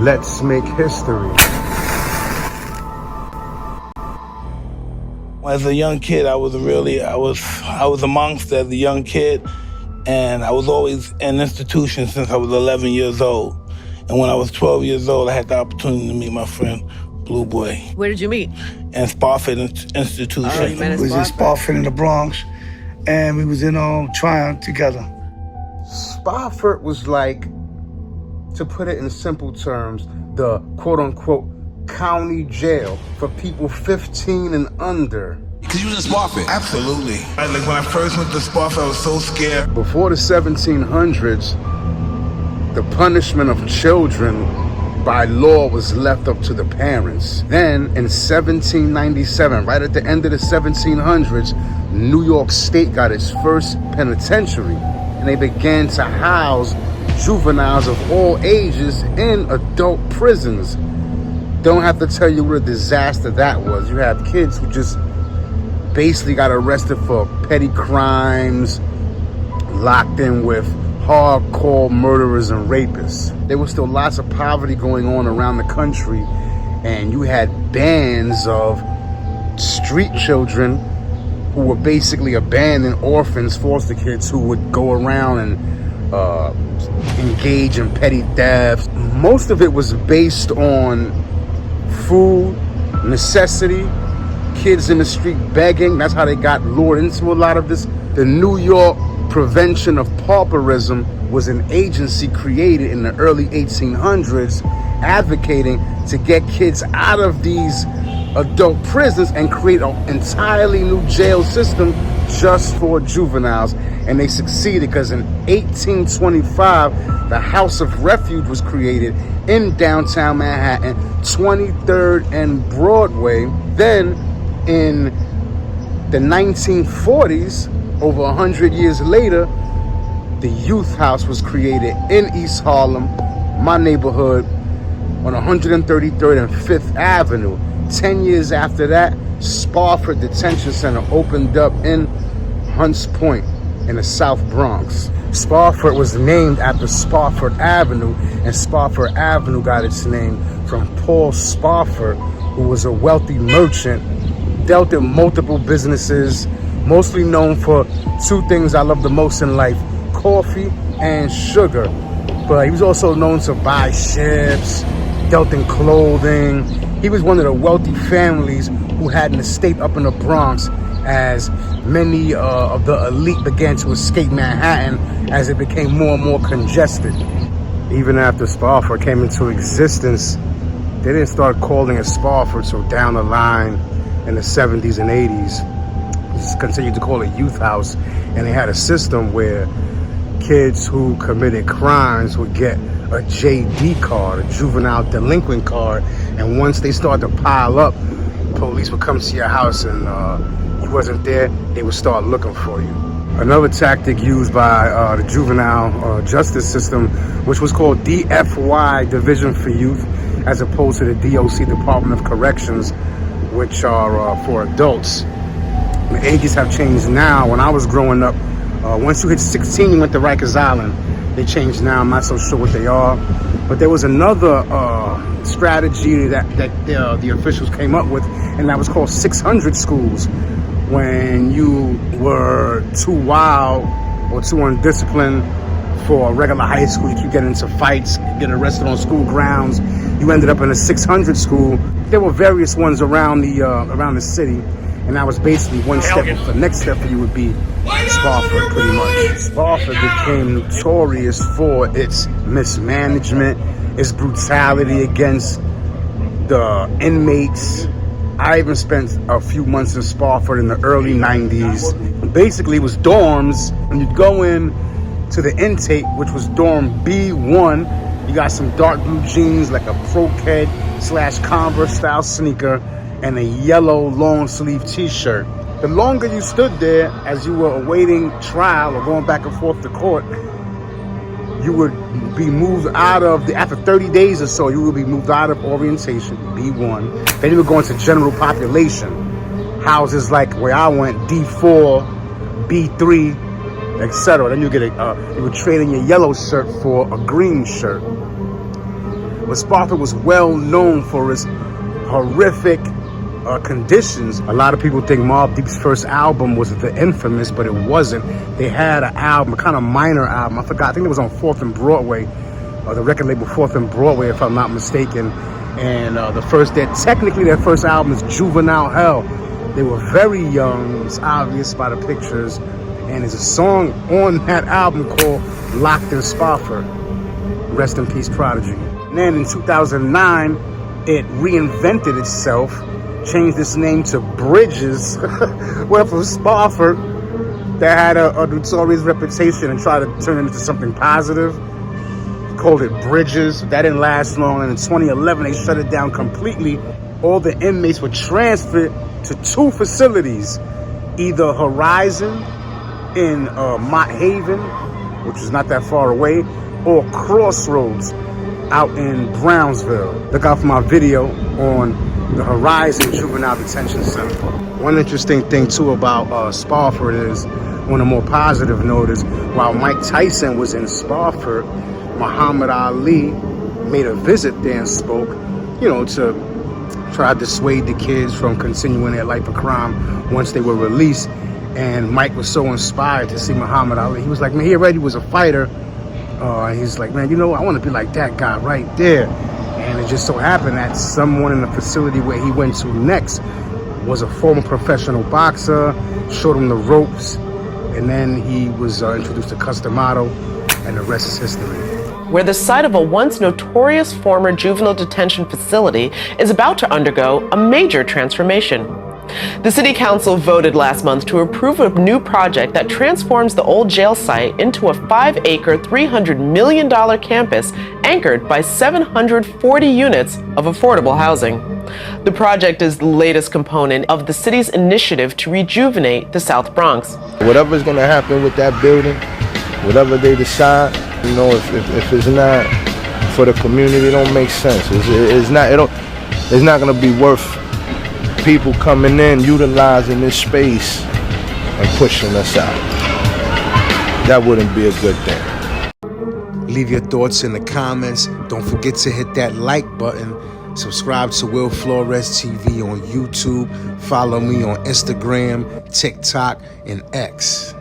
Let's make history. As a young kid, I was a monster as a young kid, and I was always in institutions since I was 11 years old. And when I was 12 years old, I had the opportunity to meet my friend, Blue Boy. Where did you meet? In Spofford Institution. Oh, you met in We was in Spofford in the Bronx, and we was in Tryon together. Spofford was like, to put it in simple terms, the quote-unquote county jail for people 15 and under. Because you was in Spofford? Absolutely. Like when I first went to Spofford, I was so scared. Before the 1700s, the punishment of children by law was left up to the parents. Then in 1797, right at the end of the 1700s, New York State got its first penitentiary, and they began to house juveniles of all ages in adult prisons. Don't have to tell you what a disaster that was. You have kids who just basically got arrested for petty crimes, locked in with hardcore murderers and rapists. There was still lots of poverty going on around the country, and you had bands of street children who were basically abandoned orphans, foster kids who would go around and engage in petty thefts. Most of it was based on food, necessity, kids in the street begging. That's how they got lured into a lot of this. The New York Prevention of Pauperism was an agency created in the early 1800s advocating to get kids out of these adult prisons and create an entirely new jail system just for juveniles. And they succeeded, because in 1825, the House of Refuge was created in downtown Manhattan, 23rd and Broadway. Then in the 1940s, over 100 years later, the Youth House was created in East Harlem, my neighborhood, on 133rd and 5th Avenue. 10 years after that, Spofford Detention Center opened up in Hunts Point in the South Bronx. Spofford was named after Spofford Avenue, and Spofford Avenue got its name from Paul Spofford, who was a wealthy merchant, dealt in multiple businesses, mostly known for two things I love the most in life: coffee and sugar. But he was also known to buy ships, dealt in clothing. He was one of the wealthy families who had an estate up in the Bronx, as many of the elite began to escape Manhattan as it became more and more congested. Even after Spofford came into existence, they didn't start calling it Spofford till down the line in the 70s and 80s. Just continued to call it Youth House, and they had a system where kids who committed crimes would get a JD card, a juvenile delinquent card, and once they started to pile up, police would come to your house, and you wasn't there, they would start looking for you. Another tactic used by the juvenile justice system, which was called DFY, Division for Youth, as opposed to the DOC, Department of Corrections, which are for adults. The ages have changed now. When I was growing up, once you hit 16, you went to Rikers Island. They changed now. I'm not so sure what they are. But there was another strategy that the officials came up with, and that was called 600 schools. When you were too wild or too undisciplined for a regular high school, you could get into fights, get arrested on school grounds. You ended up in a 600 school. There were various ones around the city, and that was basically one step. The next step for you would be Spofford, pretty much. Spofford became notorious for its mismanagement, its brutality against the inmates. I even spent a few months in Spofford in the early 90s. Basically, it was dorms, and you'd go in to the intake, which was dorm B1. You got some dark blue jeans, like a Pro-Ked / Converse style sneaker, and a yellow long sleeve t-shirt. The longer you stood there as you were awaiting trial or going back and forth to court, you would be moved out of after 30 days or so, you would be moved out of orientation, B1. Then you would go into general population. Houses like where I went, D4, B3, etc. Then you get you would trade in your yellow shirt for a green shirt. But Spofford was well known for his horrific conditions. A lot of people think Mobb Deep's first album was The Infamous, but it wasn't. They had an album, a kind of minor album. I forgot. I think it was on 4th and Broadway, or the record label 4th and Broadway, if I'm not mistaken. And technically their first album is Juvenile Hell. They were very young. It's obvious by the pictures. And there's a song on that album called Locked in Spofford. Rest in peace, Prodigy. And then in 2009, it reinvented itself, changed its name to Bridges, went from Spofford that had a notorious reputation and tried to turn it into something positive. Called it Bridges. That didn't last long, and in 2011 they shut it down completely. All the inmates were transferred to 2 facilities, either Horizon in Mott Haven, which is not that far away, or Crossroads out in Brownsville. Look out for my video on the Horizon Juvenile Detention Center. One interesting thing too about Spofford is, on a more positive note, is while Mike Tyson was in Spofford, Muhammad Ali made a visit there and spoke, to try to dissuade the kids from continuing their life of crime once they were released. And Mike was so inspired to see Muhammad Ali. He was like, man, he already was a fighter. He's like, man, I want to be like that guy right there. And it just so happened that someone in the facility where he went to next was a former professional boxer, showed him the ropes, and then he was introduced to Customato, and the rest is history. Where the site of a once notorious former juvenile detention facility is about to undergo a major transformation. The City Council voted last month to approve a new project that transforms the old jail site into a 5-acre, $300 million campus anchored by 740 units of affordable housing. The project is the latest component of the city's initiative to rejuvenate the South Bronx. Whatever's going to happen with that building, whatever they decide, if it's not for the community, it don't make sense. It's not going to be worth people coming in, utilizing this space and pushing us out. That wouldn't be a good thing. Leave your thoughts in the comments. Don't forget to hit that like button. Subscribe to Will Flores TV on YouTube. Follow me on Instagram, TikTok, and X.